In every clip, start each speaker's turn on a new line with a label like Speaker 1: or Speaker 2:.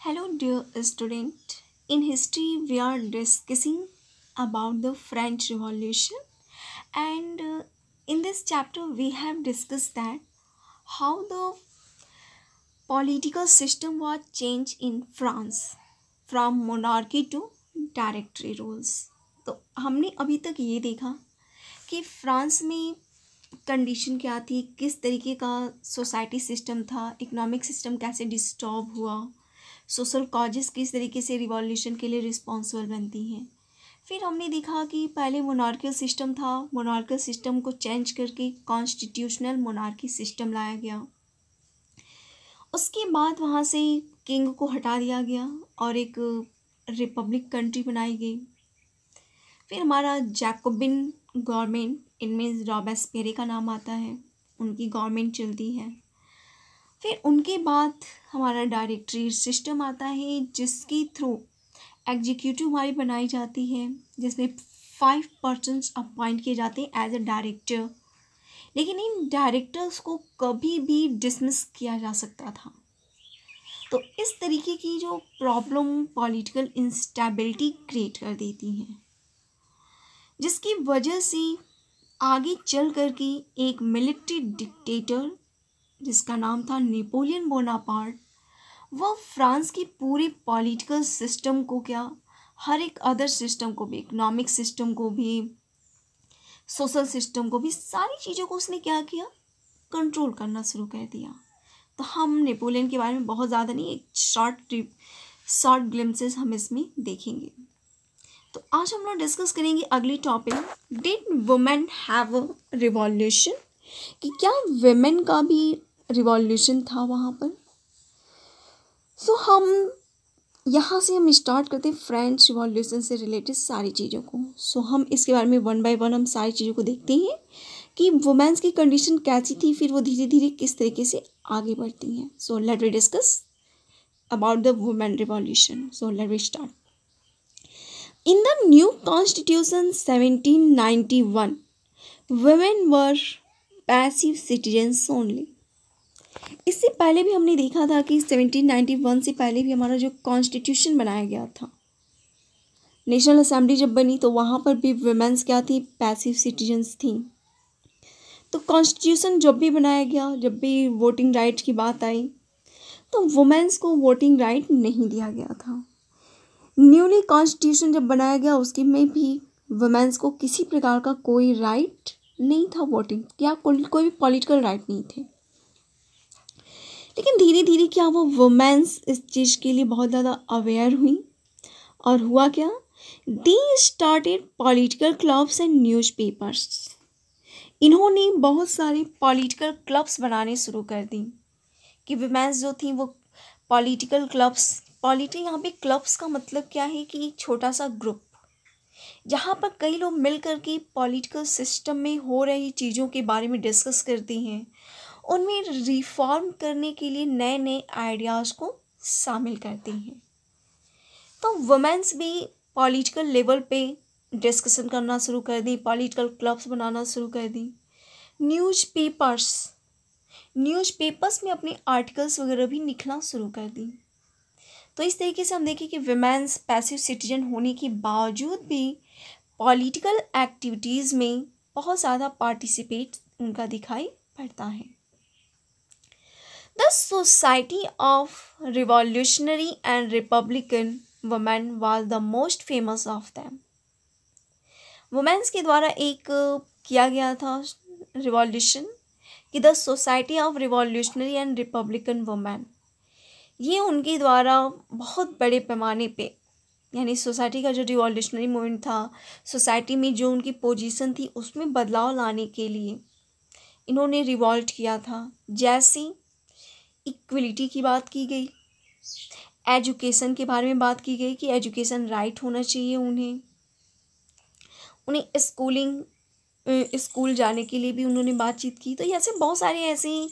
Speaker 1: Hello, dear student. In history, we are discussing about the French Revolution, and in this chapter, we have discussed that how the political system was changed in France from monarchy to directory rules. तो हमने अभी तक ये देखा कि France में condition क्या थी, किस तरीके का सोसाइटी सिस्टम था, इकोनॉमिक सिस्टम कैसे डिस्टर्ब हुआ, सोशल कॉजेस किस तरीके से रिवॉल्यूशन के लिए रिस्पॉन्सिबल बनती हैं। फिर हमने देखा कि पहले मोनार्कियल सिस्टम था, मोनार्कियल सिस्टम को चेंज करके कॉन्स्टिट्यूशनल मोनार्की सिस्टम लाया गया। उसके बाद वहाँ से किंग को हटा दिया गया और एक रिपब्लिक कंट्री बनाई गई। फिर हमारा जैकोबिन गवर्नमेंट, इनमें रॉबेस्पियरे का नाम आता है, उनकी गवर्नमेंट चलती है। फिर उनके बाद हमारा डायरेक्टरी सिस्टम आता है, जिसके थ्रू एग्जीक्यूटिव हमारी बनाई जाती है, जिसमें 5 पर्सन्स अपॉइंट किए जाते हैं एज अ डायरेक्टर। लेकिन इन डायरेक्टर्स को कभी भी डिसमिस किया जा सकता था। तो इस तरीके की जो प्रॉब्लम पॉलिटिकल इंस्टेबिलिटी क्रिएट कर देती हैं, जिसकी वजह से आगे चल कर के एक मिलिट्री डिक्टेटर जिसका नाम था नेपोलियन बोनापार्ट, वह फ्रांस की पूरी पॉलिटिकल सिस्टम को, क्या हर एक अदर सिस्टम को भी, इकोनॉमिक सिस्टम को भी, सोशल सिस्टम को भी, सारी चीज़ों को उसने क्या किया, कंट्रोल करना शुरू कर दिया। तो हम नेपोलियन के बारे में बहुत ज़्यादा नहीं, एक शॉर्ट ग्लिम्सेस हम इसमें देखेंगे। तो आज हम लोग डिस्कस करेंगे अगली topic, did women have a revolution, कि क्या वुमेन का भी रिवॉल्यूशन था वहाँ पर। सो हम यहाँ से हम स्टार्ट करते हैं फ्रेंच रिवॉल्यूशन से रिलेटेड सारी चीज़ों को। सो हम इसके बारे में वन बाय वन हम सारी चीज़ों को देखते हैं कि वुमेन्स की कंडीशन कैसी थी, फिर वो धीरे धीरे किस तरीके से आगे बढ़ती हैं। So let we discuss about the women revolution. So let we start. In the new constitution 1791, women were passive citizens only. इससे पहले भी हमने देखा था कि 1791 से पहले भी हमारा जो कॉन्स्टिट्यूशन बनाया गया था, नेशनल असेंबली जब बनी तो वहाँ पर भी वुमेन्स क्या थी, पैसिव सिटीजन्स थी। तो कॉन्स्टिट्यूशन जब भी बनाया गया, जब भी वोटिंग राइट की बात आई, तो वुमेन्स को वोटिंग राइट नहीं दिया गया था। न्यूली कॉन्स्टिट्यूशन जब बनाया गया उसके में भी वुमेन्स को किसी प्रकार का कोई राइट नहीं था, वोटिंग या कोई भी पॉलिटिकल राइट नहीं थे। लेकिन धीरे धीरे क्या वो वुमेन्स इस चीज़ के लिए बहुत ज़्यादा अवेयर हुई, और हुआ क्या, they started political clubs and newspapers. इन्होंने बहुत सारे पॉलिटिकल क्लब्स बनाने शुरू कर दी कि वुमेन्स जो थी वो पॉलिटिकल क्लब्स, यहाँ पे क्लब्स का मतलब क्या है कि एक छोटा सा ग्रुप जहाँ पर कई लोग मिल कर के पॉलिटिकल सिस्टम में हो रही चीज़ों के बारे में डिस्कस करते हैं, उनमें रिफॉर्म करने के लिए नए नए आइडियाज़ को शामिल करते हैं। तो वुमेन्स भी पॉलिटिकल लेवल पे डिस्कशन करना शुरू कर दी, पॉलिटिकल क्लब्स बनाना शुरू कर दी। न्यूज़पेपर्स में अपने आर्टिकल्स वगैरह भी लिखना शुरू कर दी। तो इस तरीके से हम देखें कि वुमेन्स पैसिव सिटीजन होने के बावजूद भी पॉलिटिकल एक्टिविटीज़ में बहुत ज़्यादा पार्टिसिपेट उनका दिखाई पड़ता है। The society of revolutionary and republican women was the most famous of them. Women's के द्वारा एक किया गया था रिवॉल्यूशन कि the society of revolutionary and republican women, ये उनके द्वारा बहुत बड़े पैमाने पे, यानी सोसाइटी का जो रिवॉल्यूशनरी मूवमेंट था, सोसाइटी में जो उनकी पोजीशन थी उसमें बदलाव लाने के लिए इन्होंने रिवॉल्ट किया था। जैसे इक्वलिटी की बात की गई, एजुकेशन के बारे में बात की गई कि एजुकेशन राइट होना चाहिए, उन्हें स्कूल जाने के लिए भी उन्होंने बातचीत की। तो ऐसे बहुत सारे ऐसे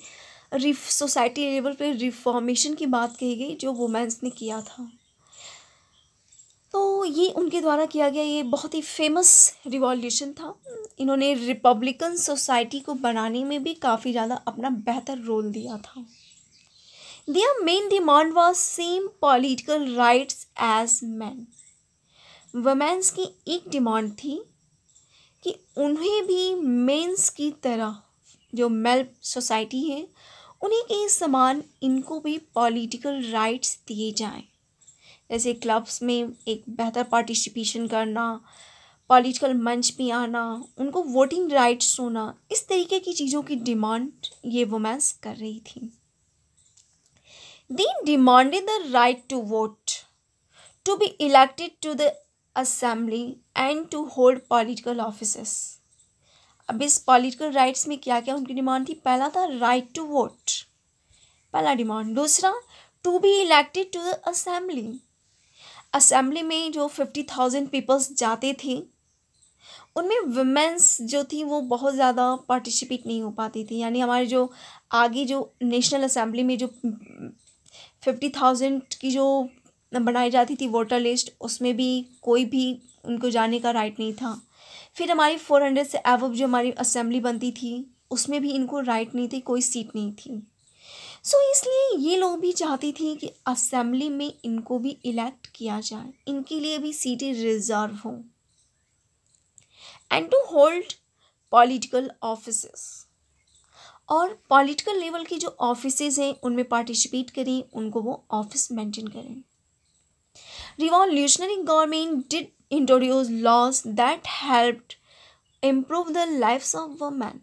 Speaker 1: सोसाइटी लेवल पे रिफॉर्मेशन की बात कही गई जो वुमेन्स ने किया था। तो ये उनके द्वारा किया गया ये बहुत ही फेमस रिवॉल्यूशन था। इन्होंने रिपब्लिकन सोसाइटी को बनाने में भी काफ़ी ज़्यादा अपना बेहतर रोल दिया था। Their main demand was same political rights as men. Women's की एक डिमांड थी कि उन्हें भी मेंस की तरह, जो मेल सोसाइटी है उन्हीं के समान इनको भी पॉलिटिकल राइट्स दिए जाएं। जैसे क्लब्स में एक बेहतर पार्टिसिपेशन करना, पॉलिटिकल मंच पे आना, उनको वोटिंग राइट्स होना, इस तरीके की चीज़ों की डिमांड ये वुमेन्स कर रही थी। They demanded the right to vote, to be elected to the assembly and to hold political offices. अब इस पॉलिटिकल राइट्स में क्या क्या उनकी डिमांड थी? पहला था राइट टू वोट, पहला डिमांड। दूसरा, to be elected to the assembly. Assembly में जो 50,000 पीपल्स जाते थे उनमें वुमेन्स जो थी वो बहुत ज़्यादा पार्टिसिपेट नहीं हो पाती थी। यानी हमारे जो आगे जो नेशनल असेंबली में जो 50,000 की जो बनाई जाती थी वोटर लिस्ट, उसमें भी कोई भी उनको जाने का राइट नहीं था। फिर हमारी 400 से अबव जो हमारी असेंबली बनती थी उसमें भी इनको राइट नहीं थी, कोई सीट नहीं थी। इसलिए ये लोग भी चाहती थी कि असेंबली में इनको भी इलेक्ट किया जाए, इनके लिए भी सीटें रिजर्व हों, and to hold political offices, और पॉलिटिकल लेवल की जो ऑफिसेज हैं उनमें पार्टिसिपेट करें, उनको वो ऑफिस मेंटेन करें। Revolutionary government did introduce laws that helped improve the lifes of women.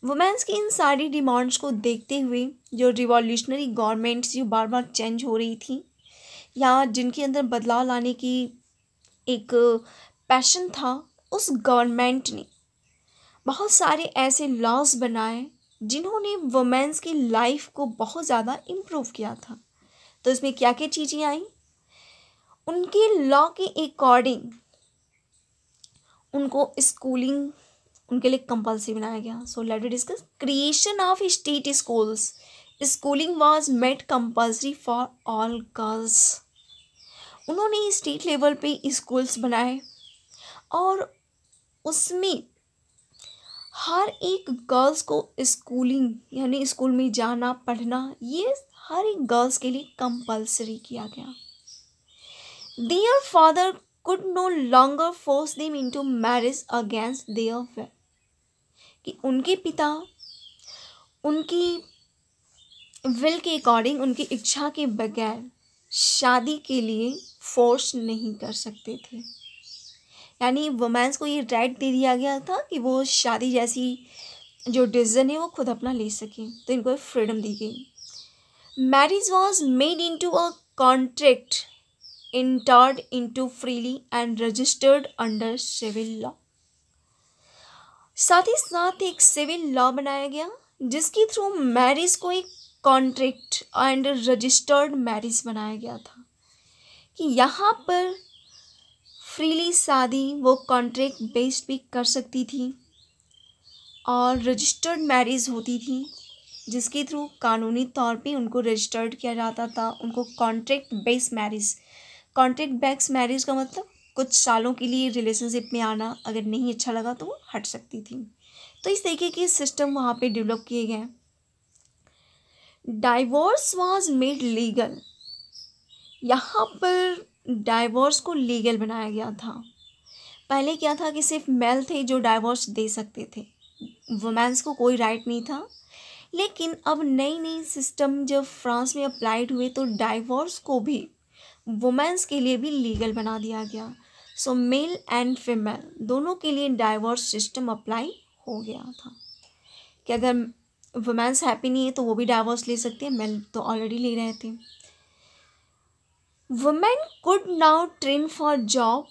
Speaker 1: Women's की इन सारी डिमांड्स को देखते हुए जो रिवॉल्यूशनरी गवर्नमेंट्स जो बार बार चेंज हो रही थी या जिनके अंदर बदलाव लाने की एक पैशन था, उस गवर्नमेंट ने बहुत सारे ऐसे लॉज बनाए जिन्होंने वुमेन्स की लाइफ को बहुत ज़्यादा इम्प्रूव किया था। तो इसमें क्या क्या चीज़ें आई? उनके लॉ के अकॉर्डिंग उनको स्कूलिंग उनके लिए कंपल्सरी बनाया गया। So let us discuss creation of state schools. Schooling was made compulsory for all girls. उन्होंने स्टेट लेवल पे स्कूल्स बनाए और उसमें हर एक गर्ल्स को स्कूलिंग यानी स्कूल में जाना पढ़ना ये हर एक गर्ल्स के लिए कंपल्सरी किया गया। Their father could no longer force them into marriage against their will, कि उनके पिता उनकी विल के अकॉर्डिंग, उनकी इच्छा के बगैर शादी के लिए फोर्स नहीं कर सकते थे। यानी वुमेन्स को ये राइट दे दिया गया था कि वो शादी जैसी जो डिसीजन है वो खुद अपना ले सकें, तो इनको फ्रीडम दी गई। Marriage was made into a contract entered into freely and registered under civil law। साथ ही साथ एक सिविल लॉ बनाया गया जिसके थ्रू मैरिज को एक कॉन्ट्रैक्ट एंड रजिस्टर्ड मैरिज बनाया गया था कि यहाँ पर फ्रीली शादी वो कॉन्ट्रैक्ट बेस्ड भी कर सकती थी और रजिस्टर्ड मैरिज होती थी जिसके थ्रू कानूनी तौर पे उनको रजिस्टर्ड किया जाता था। उनको contract based marriage, contract based marriage का मतलब कुछ सालों के लिए रिलेशनशिप में आना, अगर नहीं अच्छा लगा तो वो हट सकती थी। तो इस तरीके के सिस्टम वहाँ पे डेवलप किए गए। Divorce was made legal. यहाँ पर डाइवोर्स को लीगल बनाया गया था। पहले क्या था कि सिर्फ मेल थे जो डाइवोर्स दे सकते थे, वुमेन्स को कोई राइट नहीं था। लेकिन अब नई नई सिस्टम जब फ्रांस में अप्लाइड हुए तो डाइवोर्स को भी वुमेन्स के लिए भी लीगल बना दिया गया। सो मेल एंड फीमेल दोनों के लिए डाइवोर्स सिस्टम अप्लाई हो गया था कि अगर वुमेन्स हैप्पी नहीं है तो वो भी डाइवोर्स ले सकते हैं, मेल तो ऑलरेडी ले रहे थे। Women could now train for job,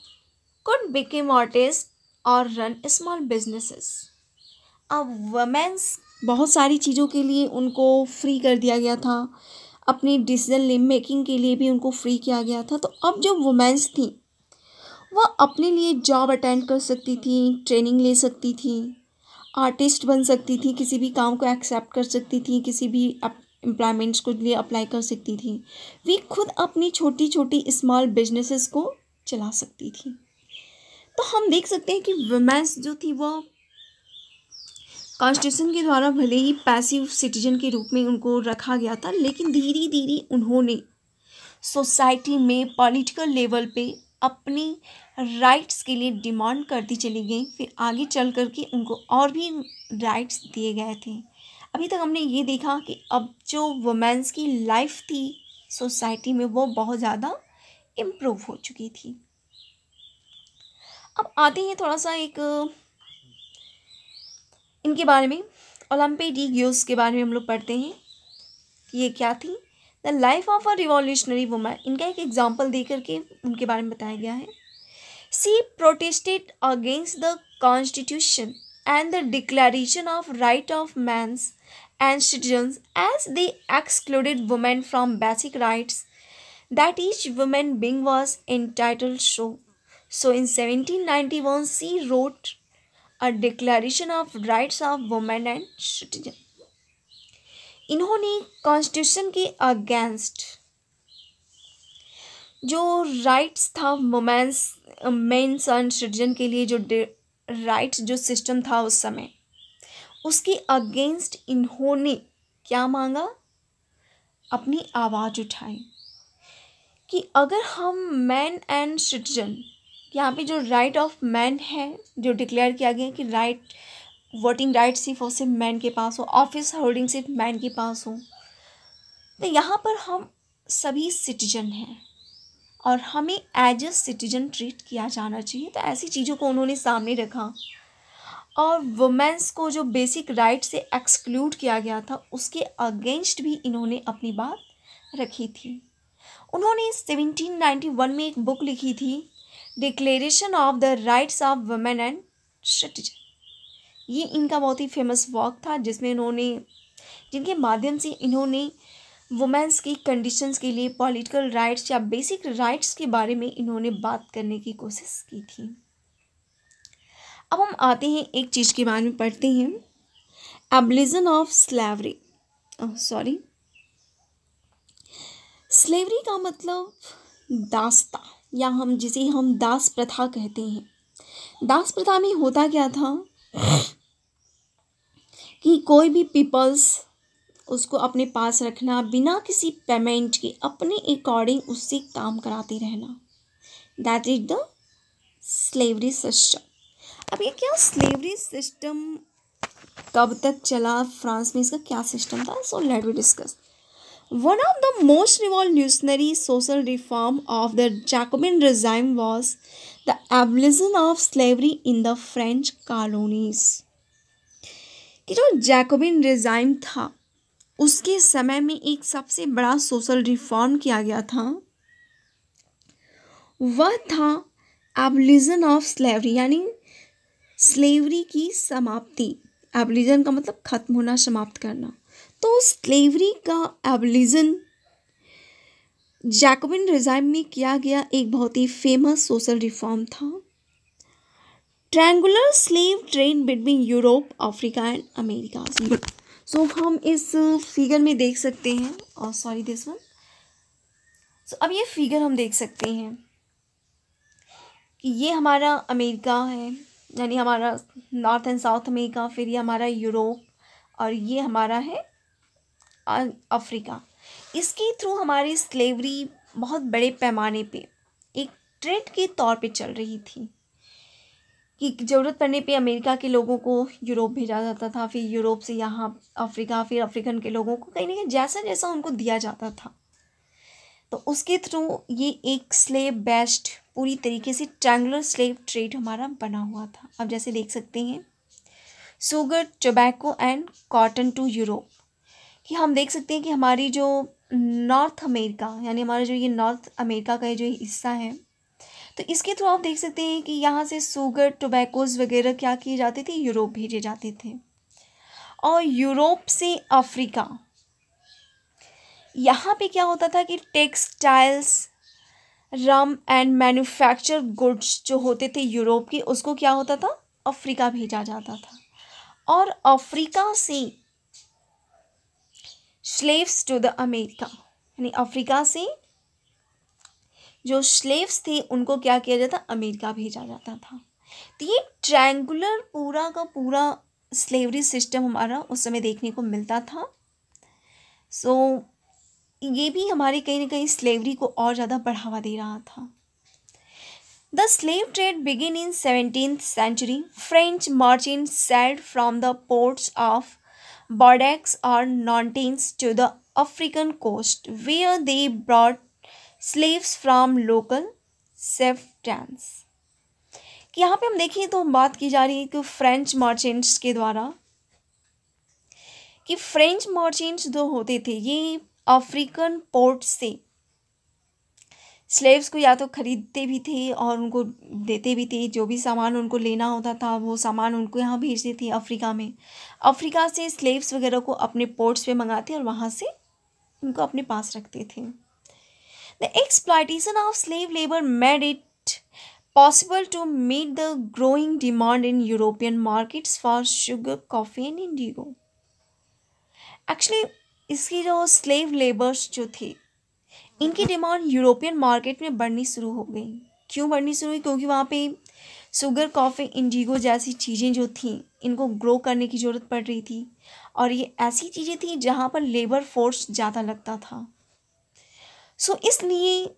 Speaker 1: could become artist और रन स्मॉल बिजनेसेस। अब वुमेन्स बहुत सारी चीज़ों के लिए उनको फ्री कर दिया गया था, अपनी डिसीजन मेकिंग के लिए भी उनको फ्री किया गया था। तो अब जो वुमेन्स थी वह अपने लिए जॉब अटेंड कर सकती थी, ट्रेनिंग ले सकती थी, आर्टिस्ट बन सकती थी, किसी भी काम को एक्सेप्ट कर सकती थी, किसी भी एम्प्लॉयमेंट्स को लिए अप्लाई कर सकती थी। वे खुद अपनी छोटी छोटी स्मॉल बिजनेसेस को चला सकती थी। तो हम देख सकते हैं कि वुमेन्स जो थी वह कॉन्स्टिट्यूशन के द्वारा भले ही पैसिव सिटीजन के रूप में उनको रखा गया था, लेकिन धीरे धीरे उन्होंने सोसाइटी में पॉलिटिकल लेवल पे अपनी राइट्स के लिए डिमांड करती चली गई। फिर आगे चल कर के उनको और भी राइट्स दिए गए थे। अभी तक हमने ये देखा कि अब जो वुमेन्स की लाइफ थी सोसाइटी में वो बहुत ज़्यादा इम्प्रूव हो चुकी थी। अब आते हैं थोड़ा सा एक इनके बारे में, ओलंपे डी ग्यूस के बारे में हम लोग पढ़ते हैं कि ये क्या थी। The life of a revolutionary woman, इनका एक एग्जाम्पल दे करके उनके बारे में बताया गया है। She protested against the constitution and the declaration of right of mans and citizens as they excluded women from basic rights that each woman being was entitled to. So in 1791 she wrote a declaration of rights of women and citizens. इन्होंने constitution के against जो rights था women's mains and citizen के लिए, जो rights जो system था उस समय, उसके अगेंस्ट इन्होंने क्या मांगा, अपनी आवाज़ उठाई कि अगर हम मैन एंड सिटीजन, यहाँ पे जो राइट ऑफ मैन है जो डिक्लेयर किया गया कि राइट वोटिंग राइट सिर्फ और सिर्फ मैन के पास हो, ऑफिस होल्डिंग सिर्फ मैन के पास हो, तो यहाँ पर हम सभी सिटीजन हैं और हमें एज ए सिटीजन ट्रीट किया जाना चाहिए। तो ऐसी चीज़ों को उन्होंने सामने रखा और वुमेन्स को जो बेसिक राइट से एक्सक्लूड किया गया था उसके अगेंस्ट भी इन्होंने अपनी बात रखी थी। उन्होंने 1791 में एक बुक लिखी थी, declaration of the rights of women and citizen. ये इनका बहुत ही फेमस वर्क था जिनके माध्यम से इन्होंने वुमेन्स की कंडीशंस के लिए, पॉलिटिकल राइट्स या बेसिक राइट्स के बारे में इन्होंने बात करने की कोशिश की थी। अब हम आते हैं एक चीज़ के बारे में पढ़ते हैं, एबलिशन ऑफ स्लेवरी। स्लेवरी का मतलब दासता, या जिसे हम दास प्रथा कहते हैं। दास प्रथा में होता क्या था कि कोई भी पीपल्स उसको अपने पास रखना, बिना किसी पेमेंट के अपने अकॉर्डिंग उससे काम कराते रहना, that is the slavery system. अब ये क्या स्लेवरी सिस्टम कब तक चला, फ्रांस में इसका क्या सिस्टम था, so let we discuss. One of the most revolutionary social reform of the Jacobin regime was the abolition of slavery in the French colonies। कि जो जैकोबिन regime था उसके समय में एक सबसे बड़ा सोशल रिफॉर्म किया गया था, वह था एबलिशन ऑफ स्लेवरी, यानी स्लेवरी की समाप्ति। एबलिशन का मतलब खत्म होना, समाप्त करना। तो स्लेवरी का एबलिशन जैकोबिन regime में किया गया एक बहुत ही फेमस सोशल रिफॉर्म था। Triangular slave trade between Europe, Africa and America. So हम इस फिगर में देख सकते हैं, और सॉरी दिस वन। सो अब ये फिगर हम देख सकते हैं कि ये हमारा अमेरिका है, यानी हमारा नॉर्थ एंड साउथ अमेरिका, फिर ये हमारा यूरोप, और ये हमारा है अफ्रीका। इसके थ्रू हमारी स्लेवरी बहुत बड़े पैमाने पे एक ट्रेड के तौर पे चल रही थी कि ज़रूरत पड़ने पे अमेरिका के लोगों को यूरोप भेजा जाता था, फिर यूरोप से यहाँ अफ्रीका, फिर अफ्रीकन के लोगों को कहीं ना कहीं जैसा जैसा उनको दिया जाता था। तो उसके थ्रू ये एक स्लेव बेस्ड पूरी तरीके से ट्रायंगुलर स्लेव ट्रेड हमारा बना हुआ था। अब जैसे देख सकते हैं sugar, tobacco and cotton to Europe, कि हम देख सकते हैं कि हमारी जो नॉर्थ अमेरिका, यानी हमारा जो ये नॉर्थ अमेरिका का जो हिस्सा है, तो इसके थ्रू आप देख सकते हैं कि यहाँ से शुगर, टोबैकोज वगैरह क्या किए जाते थे, यूरोप भेजे जाते थे। और यूरोप से अफ्रीका, यहाँ पे क्या होता था कि textiles, rum and manufacture goods जो होते थे यूरोप के, उसको क्या होता था, अफ्रीका भेजा जाता था। और अफ्रीका से स्लेव्स टू द अमेरिका, यानी अफ्रीका से जो स्लेव्स थे उनको क्या किया जाता, अमेरिका भेजा जाता था। तो ये ट्रायंगुलर पूरा का पूरा स्लेवरी सिस्टम हमारा उस समय देखने को मिलता था। सो ये भी हमारे कहीं ना कहीं स्लेवरी को और ज़्यादा बढ़ावा दे रहा था। The slave trade begin in 17th century. French merchants sailed from the ports of Bordeaux or Nantes to the African coast, where they brought slaves from local chieftains. कि यहाँ पे हम देखें तो बात की जा रही है कि फ्रेंच मर्चेंट्स के द्वारा, कि फ्रेंच मर्चेंट्स जो होते थे ये अफ्रीकन पोर्ट से स्लेव्स को या तो खरीदते भी थे और उनको देते भी थे। जो भी सामान उनको लेना होता था वो सामान उनको यहाँ भेजते थे अफ्रीका में। अफ्रीका से स्लेव्स वगैरह को अपने पोर्ट्स पे मंगाते और वहाँ से उनको अपने पास रखते थे। The exploitation of slave labour made it possible to meet the growing demand in European markets for sugar, coffee and indigo. Actually इसकी जो स्लेव लेबर्स जो थे इनकी डिमांड यूरोपियन मार्केट में बढ़नी शुरू हो गई। क्यों बढ़नी शुरू हुई? क्योंकि वहाँ पे शुगर, कॉफ़ी, इंडिगो जैसी चीज़ें जो थीं इनको ग्रो करने की ज़रूरत पड़ रही थी और ये ऐसी चीज़ें थी जहाँ पर लेबर फोर्स ज़्यादा लगता था। सो इसलिए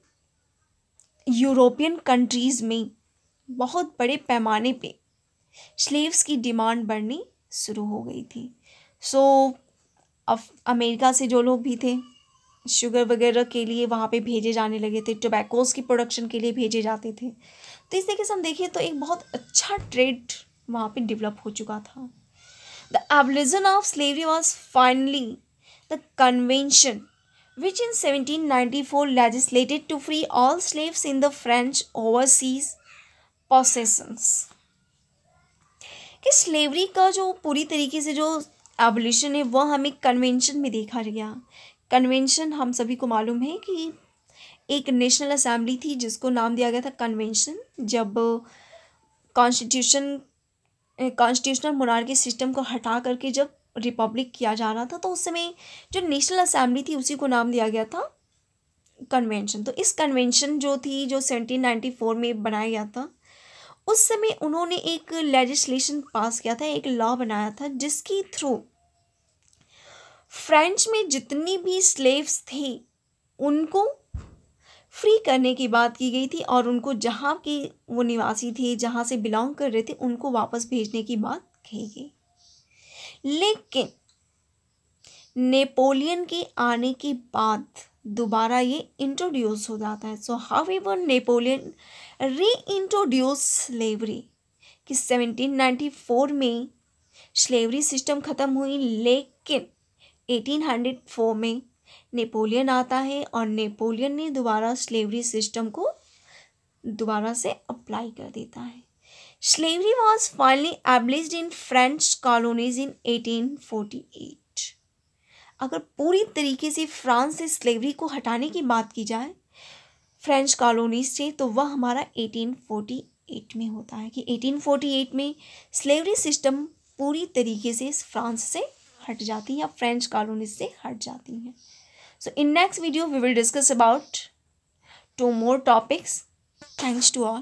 Speaker 1: यूरोपियन कंट्रीज़ में बहुत बड़े पैमाने पे स्लेव्स की डिमांड बढ़नी शुरू हो गई थी। सो अमेरिका से जो लोग भी थे शुगर वगैरह के लिए वहाँ पे भेजे जाने लगे थे, टोबैकोस की प्रोडक्शन के लिए भेजे जाते थे। तो इस तरीके से हम देखिए तो एक बहुत अच्छा ट्रेड वहाँ पे डेवलप हो चुका था। The abolition of slavery was finally the convention which in 1794 legislated to free all slaves in the French overseas possessions. कि स्लेवरी का जो पूरी तरीके से जो एबलिशन है वह हमें कन्वेंशन में देखा गया। कन्वेंशन हम सभी को मालूम है कि एक नेशनल असेंबली थी जिसको नाम दिया गया था कन्वेंशन। जब कॉन्स्टिट्यूशनल मोनार्की सिस्टम को हटा करके जब रिपब्लिक किया जा रहा था तो उस समय जो नेशनल असेंबली थी उसी को नाम दिया गया था कन्वेंशन। तो इस कन्वेंशन जो थी जो 1794 में बनाया गया था उस समय उन्होंने एक लेजिस्लेशन पास किया था, एक लॉ बनाया था जिसकी थ्रू फ्रेंच में जितनी भी स्लेव्स थे उनको फ्री करने की बात की गई थी और उनको जहाँ के वो निवासी थे, जहाँ से बिलोंग कर रहे थे, उनको वापस भेजने की बात कही गई। लेकिन नेपोलियन के आने के बाद दोबारा ये इंट्रोड्यूस हो जाता है। सो हाउएवर नेपोलियन री इंट्रोड्यूस स्लेवरी कि 1794 में स्लेवरी सिस्टम ख़त्म हुई, लेकिन 1804 में नेपोलियन आता है और नेपोलियन ने दोबारा स्लेवरी सिस्टम को दोबारा से अप्लाई कर देता है। Slavery was finally abolished in French colonies in 1848। अगर पूरी तरीके से फ्रांस से स्लेवरी को हटाने की बात की जाए फ्रेंच कॉलोनीज से तो वह हमारा 1848 में होता है कि 1848 में स्लेवरी सिस्टम पूरी तरीके से फ्रांस से हट जाती है या फ्रेंच कॉलोनीज से हट जाती हैं। So in next video we will discuss about 2 more topics. Thanks to all.